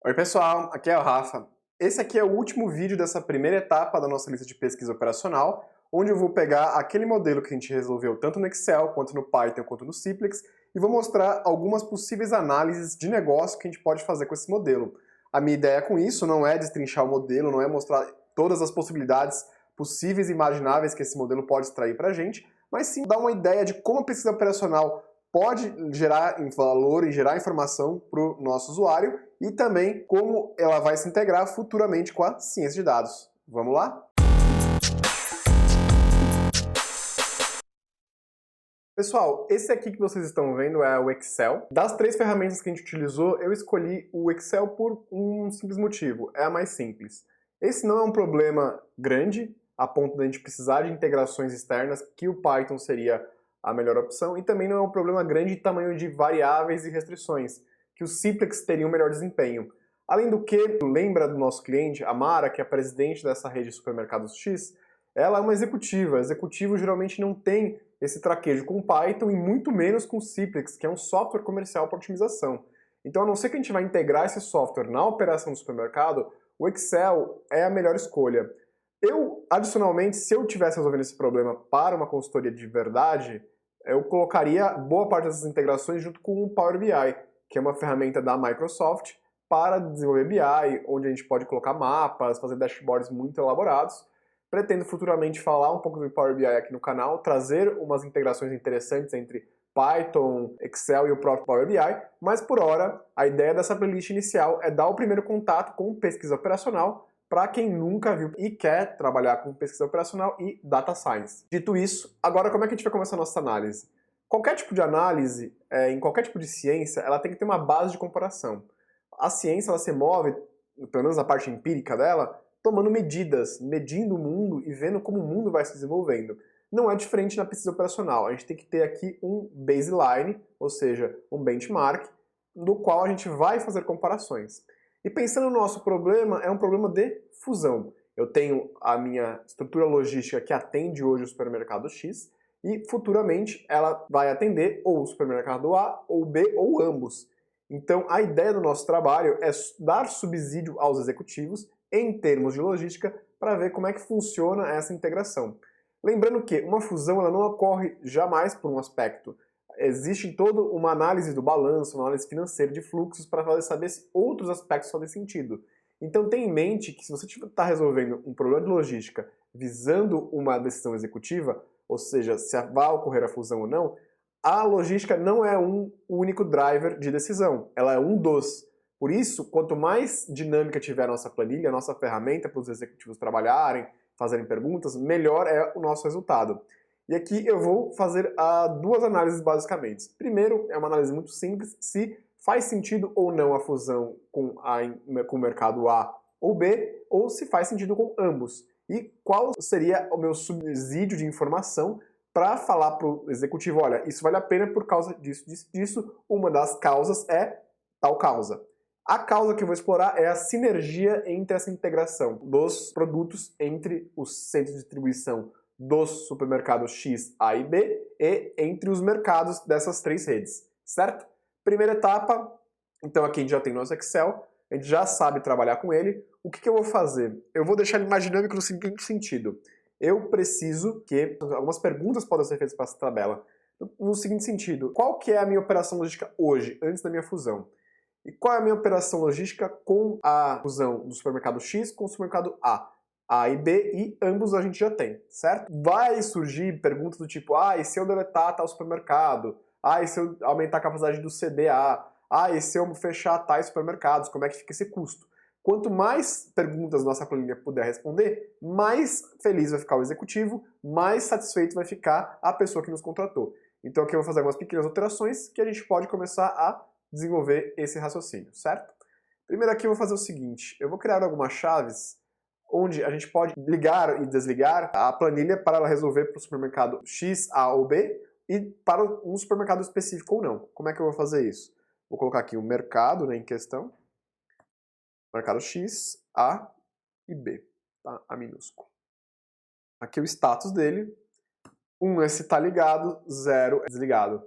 Oi pessoal, aqui é o Rafa. Esse aqui é o último vídeo dessa primeira etapa da nossa lista de pesquisa operacional, onde eu vou pegar aquele modelo que a gente resolveu tanto no Excel, quanto no Python, quanto no Simplex, e vou mostrar algumas possíveis análises de negócio que a gente pode fazer com esse modelo. A minha ideia com isso não é destrinchar o modelo, não é mostrar todas as possibilidades possíveis e imagináveis que esse modelo pode extrair para a gente, mas sim dar uma ideia de como a pesquisa operacional pode gerar valor e gerar informação para o nosso usuário e também como ela vai se integrar futuramente com a ciência de dados. Vamos lá? Pessoal, esse aqui que vocês estão vendo é o Excel. Das três ferramentas que a gente utilizou, eu escolhi o Excel por um simples motivo, é a mais simples. Esse não é um problema grande, a ponto de a gente precisar de integrações externas, que o Python seria a melhor opção, e também não é um problema grande de tamanho de variáveis e restrições, que o Simplex teria um melhor desempenho. Além do que, lembra do nosso cliente, a Mara, que é a presidente dessa rede de supermercados X, ela é uma executiva. Executivo geralmente não tem esse traquejo com Python e muito menos com Simplex, que é um software comercial para otimização. Então, a não ser que a gente vai integrar esse software na operação do supermercado, o Excel é a melhor escolha. Adicionalmente, se eu tivesse resolvendo esse problema para uma consultoria de verdade, eu colocaria boa parte dessas integrações junto com o Power BI, que é uma ferramenta da Microsoft para desenvolver BI, onde a gente pode colocar mapas, fazer dashboards muito elaborados. Pretendo futuramente falar um pouco do Power BI aqui no canal, trazer umas integrações interessantes entre Python, Excel e o próprio Power BI, mas por hora a ideia dessa playlist inicial é dar o primeiro contato com pesquisa operacional para quem nunca viu e quer trabalhar com pesquisa operacional e data science. Dito isso, agora como é que a gente vai começar a nossa análise? Qualquer tipo de análise, em qualquer tipo de ciência, ela tem que ter uma base de comparação. A ciência ela se move, pelo menos a parte empírica dela, tomando medidas, medindo o mundo e vendo como o mundo vai se desenvolvendo. Não é diferente na pesquisa operacional. A gente tem que ter aqui um baseline, ou seja, um benchmark, do qual a gente vai fazer comparações. E pensando no nosso problema, é um problema de fusão. Eu tenho a minha estrutura logística que atende hoje o supermercado X e futuramente ela vai atender ou o supermercado A, ou B, ou ambos. Então a ideia do nosso trabalho é dar subsídio aos executivos em termos de logística para ver como é que funciona essa integração. Lembrando que uma fusão ela não ocorre jamais por um aspecto. Existe toda uma análise do balanço, uma análise financeira de fluxos para saber se outros aspectos fazem sentido. Então tenha em mente que se você está resolvendo um problema de logística visando uma decisão executiva, ou seja, se vai ocorrer a fusão ou não, a logística não é um único driver de decisão, ela é um dos. Por isso, quanto mais dinâmica tiver a nossa planilha, a nossa ferramenta para os executivos trabalharem, fazerem perguntas, melhor é o nosso resultado. E aqui eu vou fazer duas análises basicamente. Primeiro, é uma análise muito simples, se faz sentido ou não a fusão com o mercado A ou B, ou se faz sentido com ambos. E qual seria o meu subsídio de informação para falar para o executivo, olha, isso vale a pena por causa disso, disso, disso, uma das causas é tal causa. A causa que eu vou explorar é a sinergia entre essa integração dos produtos entre os centros de distribuição dos supermercados X, A e B e entre os mercados dessas três redes, certo? Primeira etapa, então aqui a gente já tem nosso Excel, a gente já sabe trabalhar com ele. O que eu vou fazer? Eu vou deixar ele mais dinâmico no seguinte sentido. Eu preciso que algumas perguntas podem ser feitas para essa tabela. No seguinte sentido, qual que é a minha operação logística hoje, antes da minha fusão? E qual é a minha operação logística com a fusão do supermercado X com o supermercado A e B, e ambos a gente já tem, certo? Vai surgir perguntas do tipo, e se eu deletar tal supermercado? E se eu aumentar a capacidade do CDA? E se eu fechar tais supermercados? Como é que fica esse custo? Quanto mais perguntas nossa planilha puder responder, mais feliz vai ficar o executivo, mais satisfeito vai ficar a pessoa que nos contratou. Então aqui eu vou fazer algumas pequenas alterações que a gente pode começar a desenvolver esse raciocínio, certo? Primeiro aqui eu vou fazer o seguinte, eu vou criar algumas chaves onde a gente pode ligar e desligar a planilha para ela resolver para o supermercado X, A ou B e para um supermercado específico ou não. Como é que eu vou fazer isso? Vou colocar aqui o mercado, né, em questão, mercado X, A e B, tá? A minúsculo. Aqui o status dele, 1 é se está ligado, 0 é desligado.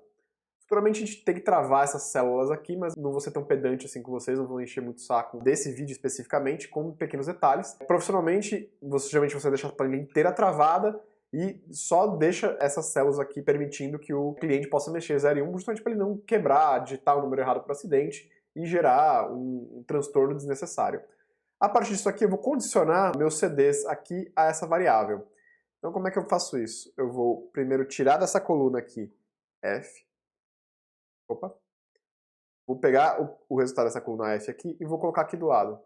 Futuramente a gente tem que travar essas células aqui, mas não vou ser tão pedante assim com vocês, não vou encher muito o saco desse vídeo especificamente, com pequenos detalhes. Profissionalmente, geralmente você deixa a planilha inteira travada e só deixa essas células aqui permitindo que o cliente possa mexer 0 e 1, justamente para ele não quebrar, digitar o número errado por acidente e gerar um transtorno desnecessário. A partir disso aqui eu vou condicionar meus CDs aqui a essa variável. Então como é que eu faço isso? Eu vou primeiro tirar dessa coluna aqui F. Opa. Vou pegar o resultado dessa coluna F aqui e vou colocar aqui do lado.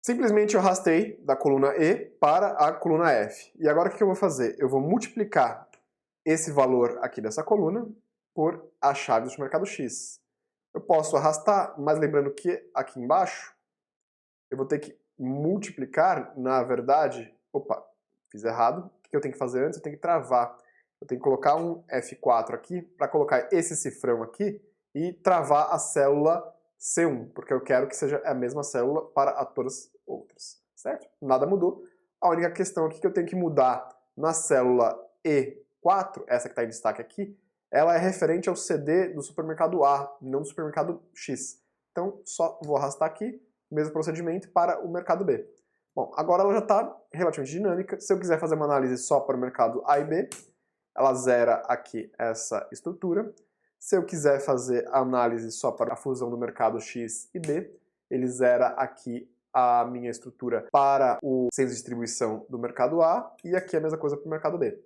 Simplesmente eu arrastei da coluna E para a coluna F. E agora o que eu vou fazer? Eu vou multiplicar esse valor aqui dessa coluna por a chave do mercado X. Eu posso arrastar, mas lembrando que aqui embaixo eu vou ter que multiplicar, na verdade... Opa, fiz errado. O que eu tenho que fazer antes? Eu tenho que travar. Eu tenho que colocar um F4 aqui para colocar esse cifrão aqui e travar a célula C1, porque eu quero que seja a mesma célula para todas as outras, certo? Nada mudou. A única questão aqui que eu tenho que mudar na célula E4, essa que está em destaque aqui, ela é referente ao CD do supermercado A, não do supermercado X. Então, só vou arrastar aqui, mesmo procedimento, para o mercado B. Bom, agora ela já está relativamente dinâmica. Se eu quiser fazer uma análise só para o mercado A e B, ela zera aqui essa estrutura. Se eu quiser fazer a análise só para a fusão do mercado X e B, ele zera aqui a minha estrutura para o centro de distribuição do mercado A e aqui a mesma coisa para o mercado B.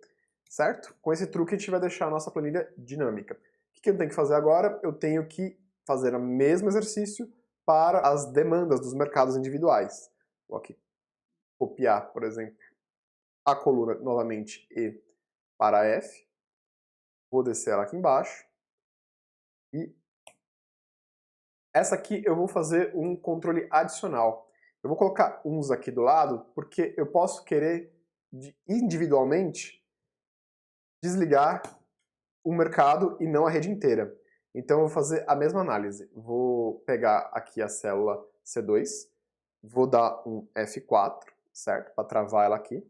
Certo? Com esse truque a gente vai deixar a nossa planilha dinâmica. O que eu tenho que fazer agora? Eu tenho que fazer o mesmo exercício para as demandas dos mercados individuais. Vou aqui copiar, por exemplo, a coluna novamente E para F. Vou descer ela aqui embaixo. E essa aqui eu vou fazer um controle adicional. Eu vou colocar uns aqui do lado, porque eu posso querer individualmente desligar o mercado e não a rede inteira. Então eu vou fazer a mesma análise. Vou pegar aqui a célula C2, vou dar um F4, certo? Para travar ela aqui.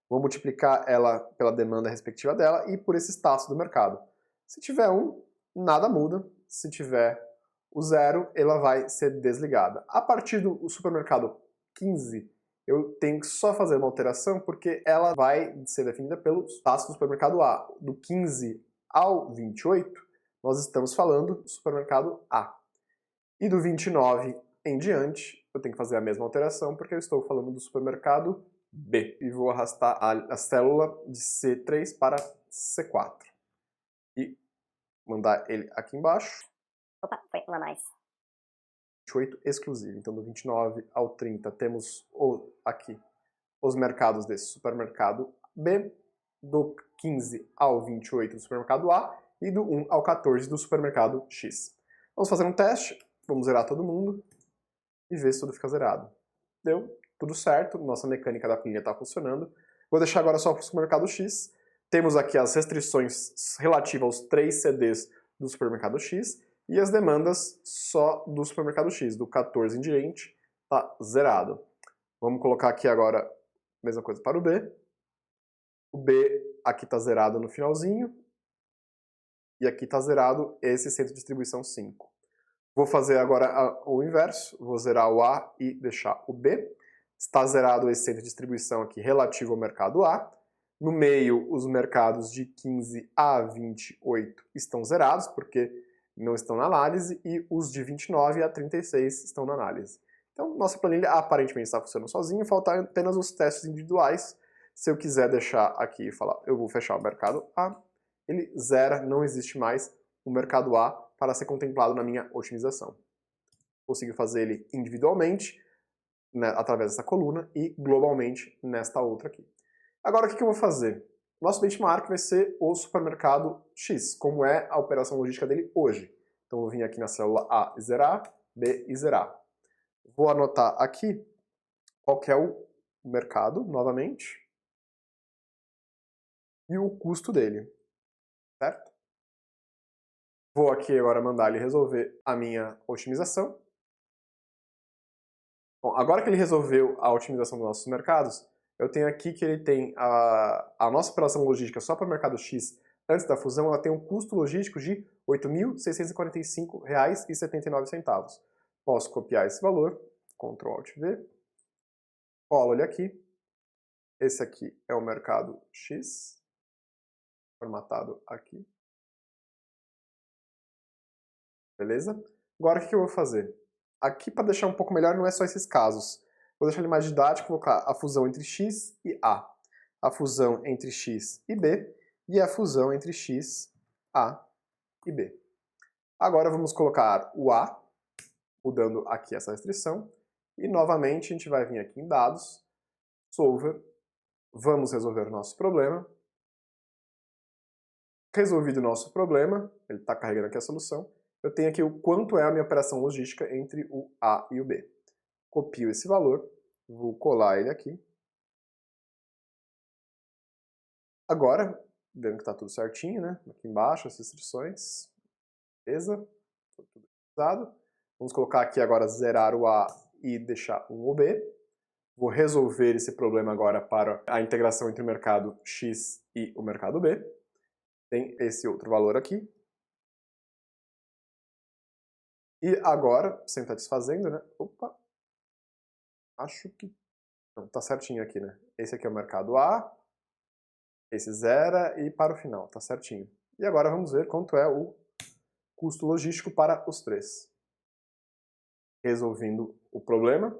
Vou multiplicar ela pela demanda respectiva dela e por esse status do mercado. Se tiver 1, nada muda. Se tiver o 0, ela vai ser desligada. A partir do supermercado 15, eu tenho que só fazer uma alteração porque ela vai ser definida pelo status do supermercado A. Do 15 ao 28, nós estamos falando do supermercado A. E do 29 em diante, eu tenho que fazer a mesma alteração porque eu estou falando do supermercado B. E vou arrastar a célula de C3 para C4. E mandar ele aqui embaixo. Opa, foi uma a mais. 28 exclusivo. Então, do 29 ao 30, temos aqui os mercados desse supermercado B, do 15 ao 28 do supermercado A e do 1 ao 14 do supermercado X. Vamos fazer um teste, vamos zerar todo mundo e ver se tudo fica zerado. Deu tudo certo, nossa mecânica da planilha está funcionando. Vou deixar agora só para o supermercado X. Temos aqui as restrições relativas aos 3 CDs do supermercado X e as demandas só do supermercado X, do 14 em diante, está zerado. Vamos colocar aqui agora a mesma coisa para o B. O B aqui está zerado no finalzinho. E aqui está zerado esse centro de distribuição 5. Vou fazer agora o inverso. Vou zerar o A e deixar o B. Está zerado esse centro de distribuição aqui relativo ao mercado A. No meio, os mercados de 15 a 28 estão zerados, porque não estão na análise, e os de 29 a 36 estão na análise. Então, nossa planilha aparentemente está funcionando sozinha, faltam apenas os testes individuais. Se eu quiser deixar aqui e falar, eu vou fechar o mercado A, ele zera, não existe mais o mercado A para ser contemplado na minha otimização. Consigo fazer ele individualmente, né, através dessa coluna, e globalmente nesta outra aqui. Agora, o que eu vou fazer? Nosso benchmark vai ser o supermercado X, como é a operação logística dele hoje. Então, eu vou vir aqui na célula A e zerar, B e zerar. Vou anotar aqui qual que é o mercado, novamente, e o custo dele, certo? Vou aqui agora mandar ele resolver a minha otimização. Bom, agora que ele resolveu a otimização dos nossos mercados, eu tenho aqui que ele tem a nossa operação logística só para o mercado X antes da fusão, ela tem um custo logístico de R$ 8.645,79. Posso copiar esse valor, Ctrl Alt V, colo ele aqui. Esse aqui é o mercado X, formatado aqui. Beleza? Agora o que eu vou fazer? Aqui, para deixar um pouco melhor, não é só esses casos. Vou deixar ele mais didático, vou colocar a fusão entre X e a fusão entre X e B, e a fusão entre X, A e B. Agora vamos colocar o A, mudando aqui essa restrição, e novamente a gente vai vir aqui em Dados, Solver, vamos resolver o nosso problema. Resolvido o nosso problema, ele está carregando aqui a solução, eu tenho aqui o quanto é a minha operação logística entre o A e o B. Copio esse valor, vou colar ele aqui. Agora, vendo que está tudo certinho, né? Aqui embaixo as restrições, beleza, tudo usado. Vamos colocar aqui agora zerar o A e deixar o B. Vou resolver esse problema agora para a integração entre o mercado X e o mercado B. Tem esse outro valor aqui. E agora, sem estar desfazendo, né? Opa! Acho que... não, tá certinho aqui, né? Esse aqui é o mercado A, esse zera e para o final, tá certinho. E agora vamos ver quanto é o custo logístico para os três. Resolvendo o problema,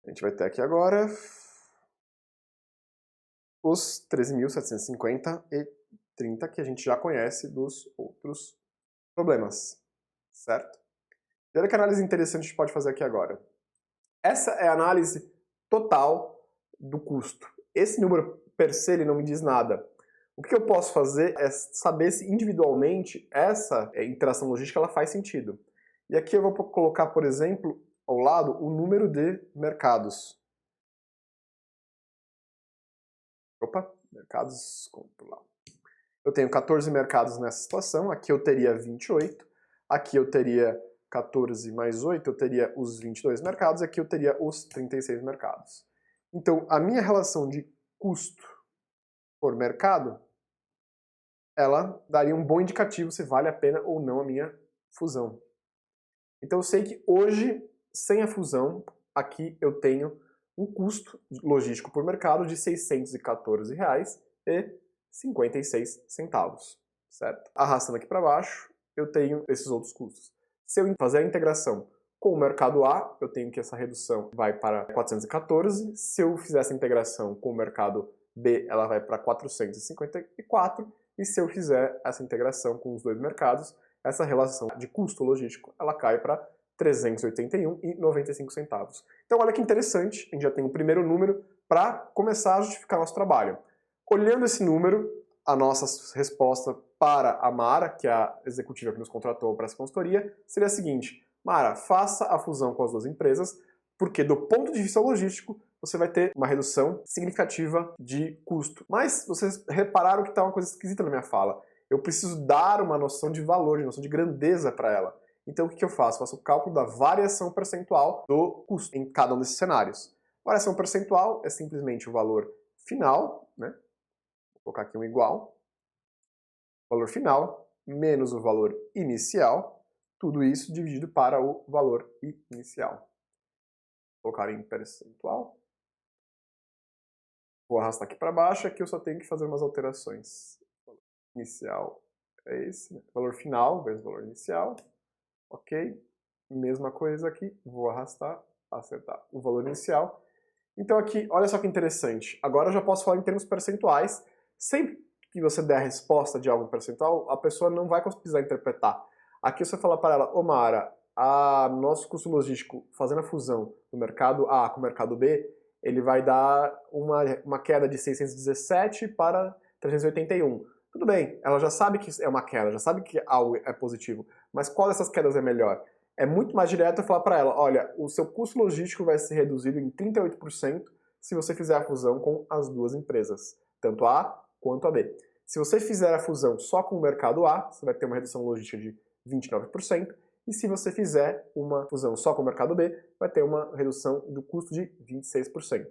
a gente vai ter aqui agora os 13.750,30 que a gente já conhece dos outros problemas, certo? E olha que análise interessante a gente pode fazer aqui agora. Essa é a análise total do custo. Esse número per se ele não me diz nada. O que eu posso fazer é saber se individualmente essa interação logística ela faz sentido. E aqui eu vou colocar, por exemplo, ao lado o número de mercados. Opa, mercados, lá. Eu tenho 14 mercados nessa situação, aqui eu teria 28, aqui eu teria 14 mais 8, eu teria os 22 mercados, aqui eu teria os 36 mercados. Então, a minha relação de custo por mercado, ela daria um bom indicativo se vale a pena ou não a minha fusão. Então eu sei que hoje, sem a fusão, aqui eu tenho um custo logístico por mercado de R$ 614,56, certo? Arrastando aqui para baixo, eu tenho esses outros custos. Se eu fazer a integração com o mercado A, eu tenho que essa redução vai para 414. Se eu fizer essa integração com o mercado B, ela vai para 454. E se eu fizer essa integração com os dois mercados, essa relação de custo logístico, ela cai para R$ 381,95. Então olha que interessante, a gente já tem o primeiro número para começar a justificar nosso trabalho. Olhando esse número, a nossa resposta para a Mara, que é a executiva que nos contratou para essa consultoria, seria a seguinte: Mara, faça a fusão com as duas empresas, porque do ponto de vista logístico, você vai ter uma redução significativa de custo. Mas vocês repararam que está uma coisa esquisita na minha fala. Eu preciso dar uma noção de valor, de noção de grandeza para ela. Então o que eu faço? Faço o cálculo da variação percentual do custo em cada um desses cenários. Variação percentual é simplesmente o valor final, né? Vou colocar aqui um igual. Valor final menos o valor inicial. Tudo isso dividido para o valor inicial. Vou colocar em percentual. Vou arrastar aqui para baixo, aqui eu só tenho que fazer umas alterações. O valor inicial é esse, né? Valor final vezes valor inicial. Ok. Mesma coisa aqui, vou arrastar, acertar o valor inicial. Então aqui, olha só que interessante. Agora eu já posso falar em termos percentuais. Sempre que você der a resposta de algo percentual, a pessoa não vai precisar interpretar. Aqui você fala para ela: ô Mara, nosso custo logístico fazendo a fusão do mercado A com o mercado B, ele vai dar uma queda de 617 para 381. Tudo bem, ela já sabe que é uma queda, já sabe que algo é positivo, mas qual dessas quedas é melhor? É muito mais direto eu falar para ela: olha, o seu custo logístico vai ser reduzido em 38% se você fizer a fusão com as duas empresas, tanto a A quanto a B. Se você fizer a fusão só com o mercado A, você vai ter uma redução logística de 29%, e se você fizer uma fusão só com o mercado B, vai ter uma redução do custo de 26%.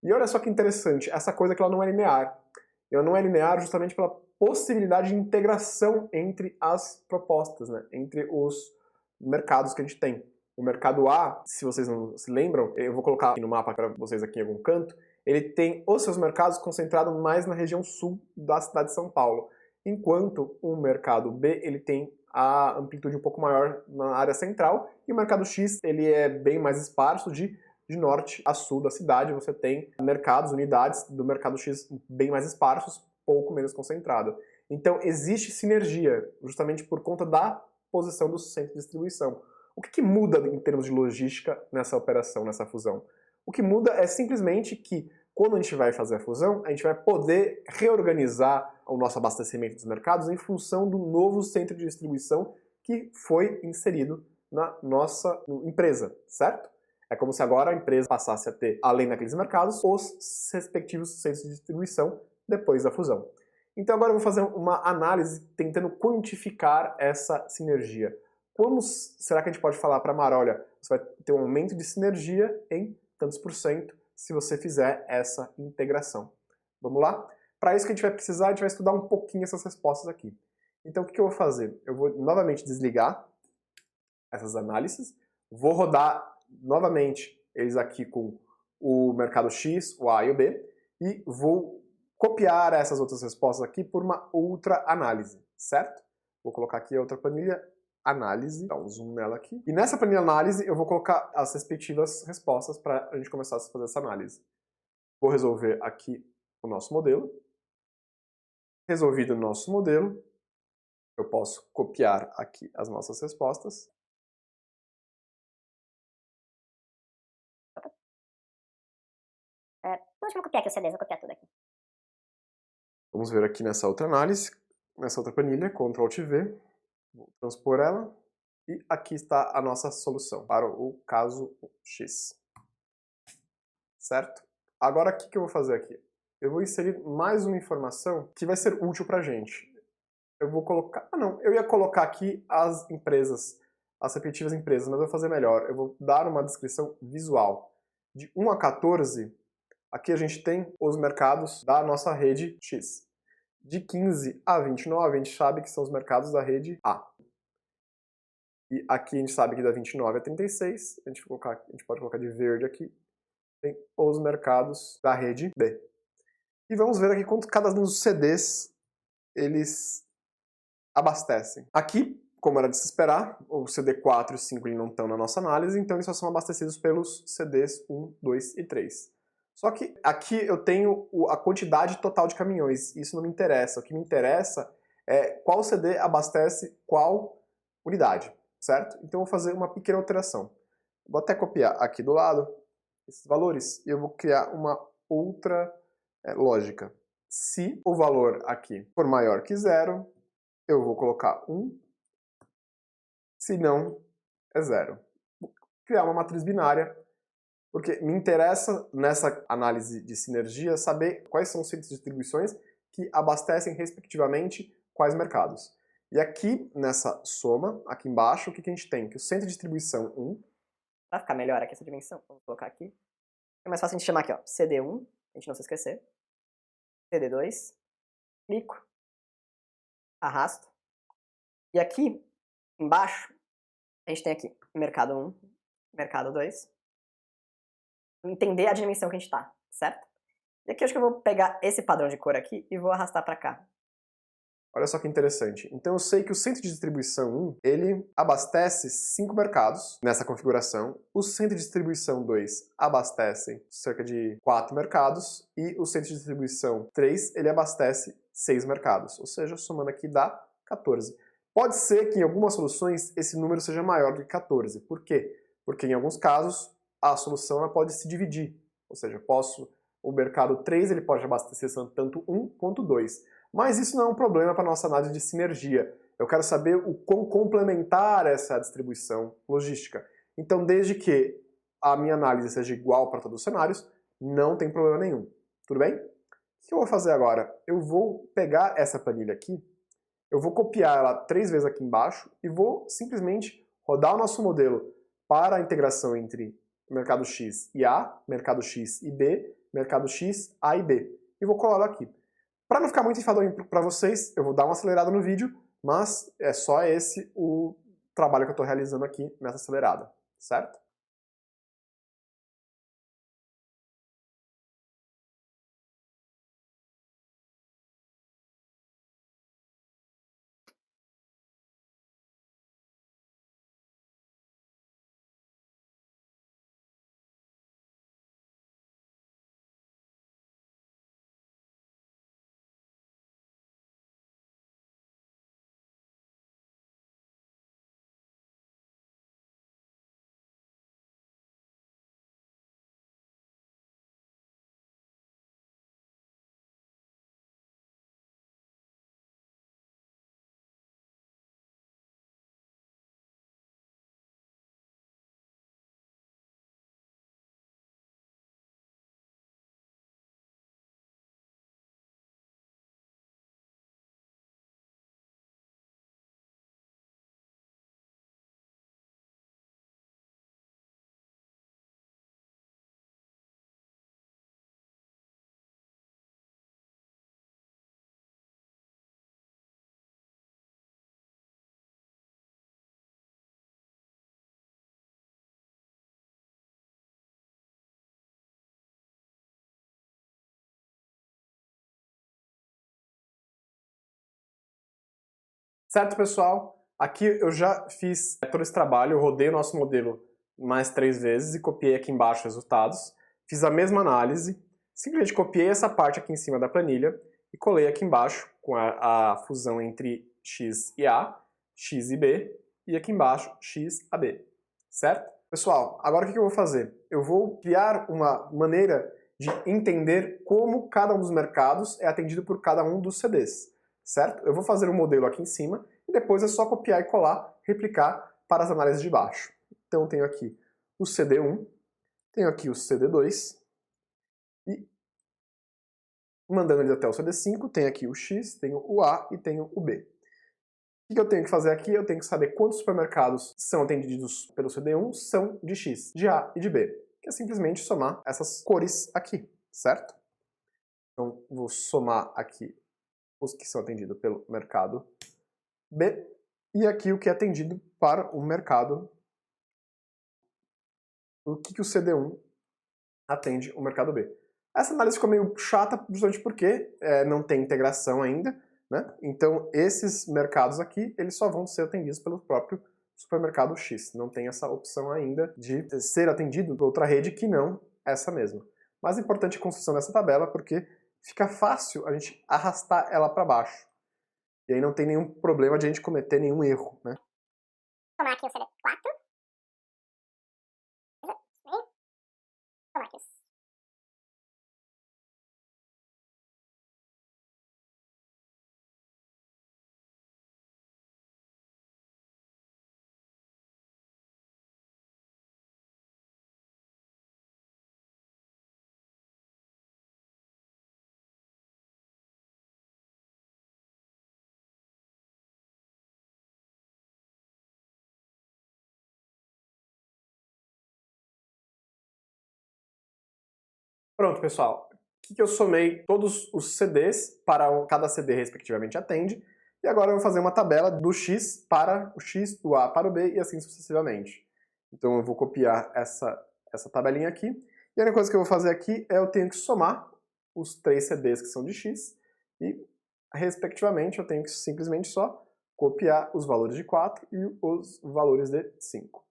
E olha só que interessante, essa coisa que ela não é linear. Ela não é linear justamente pela possibilidade de integração entre as propostas, né? Entre os mercados que a gente tem. O mercado A, se vocês não se lembram, eu vou colocar aqui no mapa para vocês aqui em algum canto, ele tem os seus mercados concentrados mais na região sul da cidade de São Paulo, enquanto o mercado B ele tem a amplitude um pouco maior na área central, e o mercado X ele é bem mais esparso de norte a sul da cidade. Você tem mercados, unidades do mercado X bem mais esparsos, pouco menos concentrado. Então existe sinergia, justamente por conta da posição do centro de distribuição. O que muda em termos de logística nessa operação, nessa fusão? O que muda é simplesmente que quando a gente vai fazer a fusão, a gente vai poder reorganizar o nosso abastecimento dos mercados em função do novo centro de distribuição que foi inserido na nossa empresa, certo? É como se agora a empresa passasse a ter, além daqueles mercados, os respectivos centros de distribuição depois da fusão. Então agora eu vou fazer uma análise tentando quantificar essa sinergia. Como será que a gente pode falar para a Mara, olha, você vai ter um aumento de sinergia em tantos por cento se você fizer essa integração? Vamos lá? Para isso que a gente vai precisar, a gente vai estudar um pouquinho essas respostas aqui. Então o que eu vou fazer? Eu vou novamente desligar essas análises, vou rodar novamente eles aqui com o mercado X, o A e o B, e vou copiar essas outras respostas aqui por uma outra análise, certo? Vou colocar aqui a outra planilha, análise, dar um zoom nela aqui. E nessa planilha análise eu vou colocar as respectivas respostas para a gente começar a fazer essa análise. Vou resolver aqui o nosso modelo. Resolvido o nosso modelo, eu posso copiar aqui as nossas respostas. Deixa eu copiar aqui os CDs, vou copiar tudo aqui. Vamos ver aqui nessa outra análise, nessa outra planilha, Ctrl Alt V, vou transpor ela, e aqui está a nossa solução para o caso X. Certo? Agora o que eu vou fazer aqui? Eu vou inserir mais uma informação que vai ser útil para a gente. Eu vou colocar... eu ia colocar aqui as empresas, as respectivas empresas, mas eu vou fazer melhor. Eu vou dar uma descrição visual. De 1 a 14, aqui a gente tem os mercados da nossa rede X. De 15 a 29, a gente sabe que são os mercados da rede A. E aqui a gente sabe que da 29 a 36, a gente pode colocar de verde aqui, tem os mercados da rede B. E vamos ver aqui quanto cada um dos CDs eles abastecem. Aqui, como era de se esperar, o CD 4 e 5 não estão na nossa análise, então eles só são abastecidos pelos CDs 1, 2 e 3. Só que aqui eu tenho a quantidade total de caminhões, isso não me interessa. O que me interessa é qual CD abastece qual unidade, certo? Então eu vou fazer uma pequena alteração. Vou até copiar aqui do lado esses valores e eu vou criar uma outra lógica. Se o valor aqui for maior que 0, eu vou colocar 1, se não, é 0. Vou criar uma matriz binária, porque me interessa, nessa análise de sinergia, saber quais são os centros de distribuições que abastecem, respectivamente, quais mercados. E aqui, nessa soma, aqui embaixo, o que a gente tem? Que o centro de distribuição 1... Para ficar melhor aqui essa dimensão, vamos colocar aqui. É mais fácil a gente chamar aqui, ó, CD1, a gente não se esquecer. CD2, clico, arrasto. E aqui, embaixo, a gente tem aqui mercado 1, mercado 2. Entender a dimensão que a gente está, certo? E aqui eu acho que eu vou pegar esse padrão de cor aqui e vou arrastar para cá. Olha só que interessante. Então eu sei que o centro de distribuição 1, ele abastece 5 mercados nessa configuração. O centro de distribuição 2 abastece cerca de 4 mercados. E o centro de distribuição 3, ele abastece 6 mercados. Ou seja, somando aqui dá 14. Pode ser que em algumas soluções esse número seja maior do que 14. Por quê? Porque em alguns casos a solução ela pode se dividir. Ou seja, o mercado 3 ele pode abastecer tanto 1 quanto 2. Mas isso não é um problema para a nossa análise de sinergia. Eu quero saber o quão complementar essa distribuição logística. Então, desde que a minha análise seja igual para todos os cenários, não tem problema nenhum. Tudo bem? O que eu vou fazer agora? Eu vou pegar essa planilha aqui, eu vou copiar ela 3 vezes aqui embaixo e vou simplesmente rodar o nosso modelo para a integração entre mercado X e A, mercado X e B, mercado X, A e B. E vou colar aqui. Para não ficar muito enfadonho para vocês, eu vou dar uma acelerada no vídeo, mas é só esse o trabalho que eu estou realizando aqui nessa acelerada, certo? Certo, pessoal? Aqui eu já fiz todo esse trabalho, eu rodei o nosso modelo mais 3 vezes e copiei aqui embaixo os resultados. Fiz a mesma análise, simplesmente copiei essa parte aqui em cima da planilha e colei aqui embaixo com a fusão entre x e a, x e b, e aqui embaixo x a b, certo? Pessoal, agora o que eu vou fazer? Eu vou criar uma maneira de entender como cada um dos mercados é atendido por cada um dos CDs. Certo? Eu vou fazer um modelo aqui em cima e depois é só copiar e colar, replicar para as análises de baixo. Então eu tenho aqui o CD1, tenho aqui o CD2 e mandando ele até o CD5, tenho aqui o X, tenho o A e tenho o B. O que eu tenho que fazer aqui? Eu tenho que saber quantos supermercados são atendidos pelo CD1 são de X, de A e de B, que é simplesmente somar essas cores aqui, certo? Então vou somar aqui os que são atendidos pelo mercado B, e aqui o que é atendido para o mercado, o que o CD1 atende o mercado B. Essa análise ficou meio chata, justamente porque não tem integração ainda, né? Então esses mercados aqui, eles só vão ser atendidos pelo próprio supermercado X. Não tem essa opção ainda de ser atendido por outra rede que não essa mesma. Mas é importante a construção dessa tabela, porque fica fácil a gente arrastar ela para baixo. E aí não tem nenhum problema de a gente cometer nenhum erro, né? Tomar aqui o CD4. Tomar aqui os... Pronto, pessoal. O que eu somei todos os CDs para cada CD respectivamente atende. E agora eu vou fazer uma tabela do X para o X, do A para o B e assim sucessivamente. Então eu vou copiar essa tabelinha aqui. E a única coisa que eu vou fazer aqui é eu tenho que somar os 3 CDs que são de X e, respectivamente, eu tenho que simplesmente só copiar os valores de 4 e os valores de 5.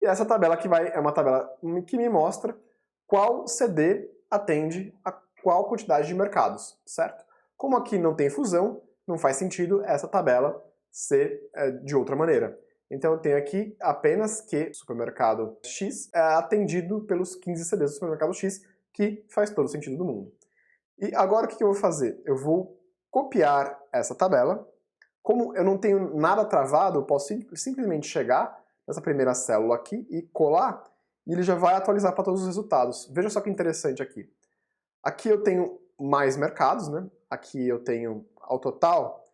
E essa tabela aqui é uma tabela que me mostra qual CD atende a qual quantidade de mercados, certo? Como aqui não tem fusão, não faz sentido essa tabela ser de outra maneira. Então eu tenho aqui apenas que o supermercado X é atendido pelos 15 CDs do supermercado X, que faz todo o sentido do mundo. E agora o que eu vou fazer? Eu vou copiar essa tabela. Como eu não tenho nada travado, eu posso simplesmente chegar nessa primeira célula aqui e colar, e ele já vai atualizar para todos os resultados. Veja só que interessante aqui. Aqui eu tenho mais mercados, né? Aqui eu tenho, ao total,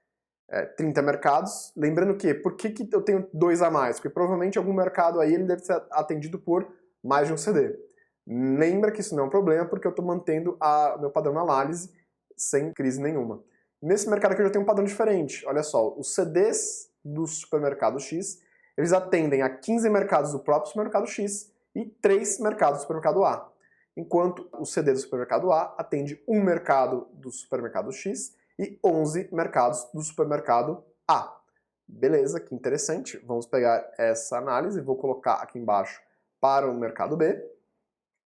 30 mercados. Lembrando que, por que eu tenho 2 a mais? Porque provavelmente algum mercado aí ele deve ser atendido por mais de um CD. Lembra que isso não é um problema, porque eu estou mantendo meu padrão de análise sem crise nenhuma. Nesse mercado aqui eu já tenho um padrão diferente. Olha só, os CDs do supermercado X, eles atendem a 15 mercados do próprio supermercado X e 3 mercados do supermercado A. Enquanto o CD do supermercado A atende um mercado do supermercado X e 11 mercados do supermercado A. Beleza, que interessante. Vamos pegar essa análise e vou colocar aqui embaixo para o mercado B.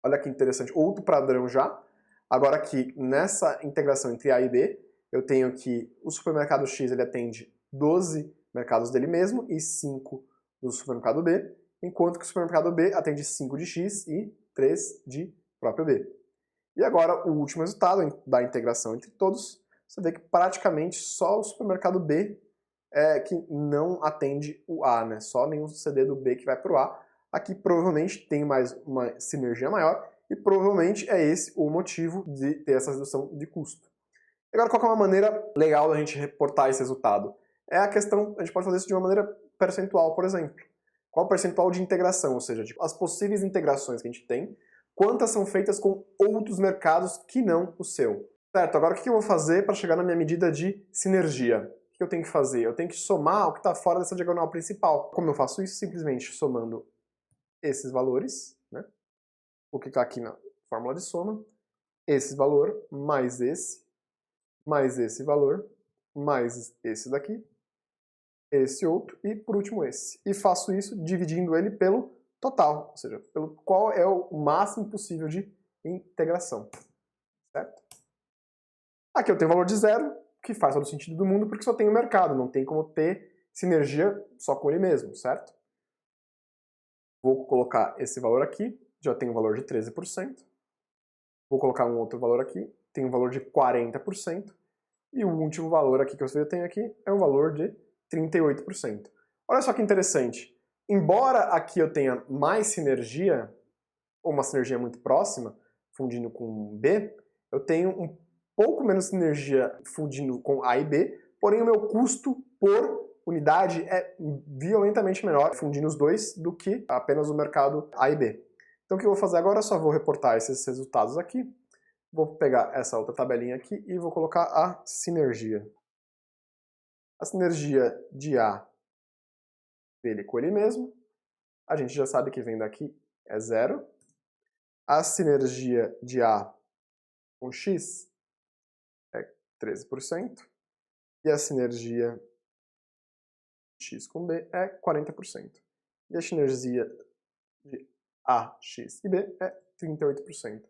Olha que interessante, outro padrão já. Agora aqui, nessa integração entre A e B, eu tenho que o supermercado X ele atende 12 mercados dele mesmo e 5 do supermercado B, enquanto que o supermercado B atende 5 de X e 3 de próprio B. E agora o último resultado da integração entre todos, você vê que praticamente só o supermercado B é que não atende o A, né? Só nenhum CD do B que vai para o A. Aqui provavelmente tem mais uma sinergia maior e provavelmente é esse o motivo de ter essa redução de custo. Agora, qual é uma maneira legal da gente reportar esse resultado? É a questão, a gente pode fazer isso de uma maneira percentual, por exemplo. Qual o percentual de integração, ou seja, as possíveis integrações que a gente tem, quantas são feitas com outros mercados que não o seu. Certo, agora o que eu vou fazer para chegar na minha medida de sinergia? O que eu tenho que fazer? Eu tenho que somar o que está fora dessa diagonal principal. Como eu faço isso? Simplesmente somando esses valores, né? Vou clicar aqui na fórmula de soma, esse valor mais esse valor, mais esse daqui, esse outro e, por último, esse. E faço isso dividindo ele pelo total, ou seja, pelo qual é o máximo possível de integração. Certo? Aqui eu tenho o valor de 0, que faz todo o sentido do mundo, porque só tem o mercado, não tem como ter sinergia só com ele mesmo, certo? Vou colocar esse valor aqui, já tem um valor de 13%. Vou colocar um outro valor aqui, tem um valor de 40%. E o último valor aqui que eu tenho aqui é um valor de 38%. Olha só que interessante. Embora aqui eu tenha mais sinergia, ou uma sinergia muito próxima, fundindo com B, eu tenho um pouco menos sinergia fundindo com A e B, porém o meu custo por unidade é violentamente menor fundindo os dois do que apenas o mercado A e B. Então o que eu vou fazer agora? Eu só vou reportar esses resultados aqui. Vou pegar essa outra tabelinha aqui e vou colocar a sinergia. A sinergia de A dele com ele mesmo, a gente já sabe que vem daqui é 0. A sinergia de A com X é 13%. E a sinergia de X com B é 40%. E a sinergia de A, X e B é 38%.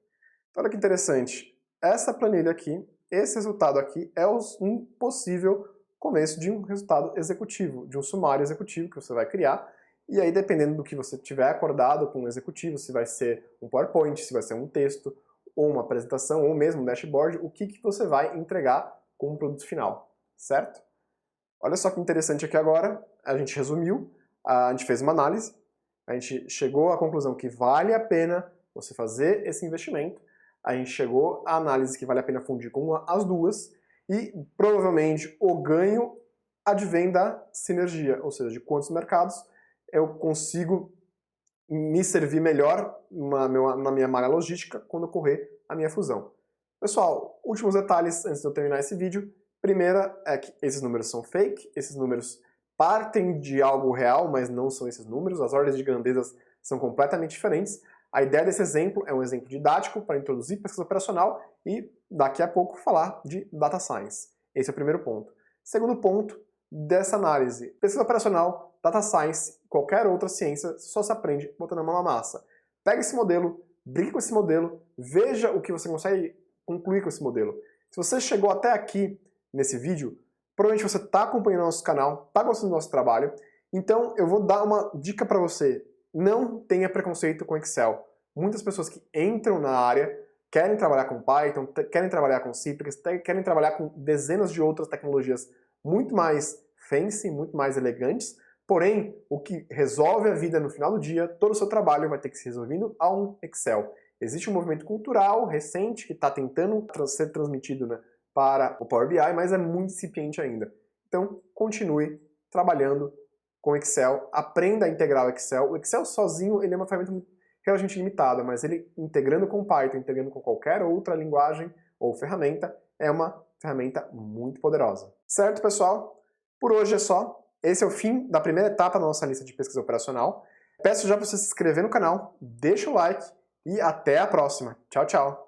Então, olha que interessante. Essa planilha aqui, esse resultado aqui, é um possível começo de um resultado executivo, de um sumário executivo que você vai criar. E aí, dependendo do que você tiver acordado com o executivo, se vai ser um PowerPoint, se vai ser um texto, ou uma apresentação, ou mesmo um dashboard, o que você vai entregar como produto final, certo? Olha só que interessante aqui agora, a gente resumiu, a gente fez uma análise, a gente chegou à conclusão que vale a pena você fazer esse investimento, a gente chegou à análise que vale a pena fundir com as duas, e provavelmente o ganho advém da sinergia, ou seja, de quantos mercados eu consigo me servir melhor na minha malha logística quando ocorrer a minha fusão. Pessoal, últimos detalhes antes de eu terminar esse vídeo. Primeira é que esses números são fake, esses números partem de algo real, mas não são esses números, as ordens de grandezas são completamente diferentes. A ideia desse exemplo é um exemplo didático para introduzir pesquisa operacional e daqui a pouco falar de Data Science. Esse é o primeiro ponto. Segundo ponto dessa análise, pesquisa operacional, Data Science, qualquer outra ciência só se aprende botando a mão na massa. Pega esse modelo, brinque com esse modelo, veja o que você consegue concluir com esse modelo. Se você chegou até aqui nesse vídeo, provavelmente você está acompanhando o nosso canal, está gostando do nosso trabalho, então eu vou dar uma dica para você. Não tenha preconceito com Excel. Muitas pessoas que entram na área querem trabalhar com Python, querem trabalhar com Citrix, querem trabalhar com dezenas de outras tecnologias muito mais fancy, muito mais elegantes, porém, o que resolve a vida no final do dia, todo o seu trabalho vai ter que ser resolvido a um Excel. Existe um movimento cultural recente que está tentando ser transmitido, né, para o Power BI, mas é muito incipiente ainda. Então, continue trabalhando com Excel, aprenda a integrar o Excel. O Excel sozinho ele é uma ferramenta relativamente limitada, mas ele integrando com Python, integrando com qualquer outra linguagem ou ferramenta, é uma ferramenta muito poderosa. Certo, pessoal? Por hoje é só. Esse é o fim da primeira etapa da nossa lista de pesquisa operacional. Peço já para você se inscrever no canal, deixa o like e até a próxima. Tchau, tchau!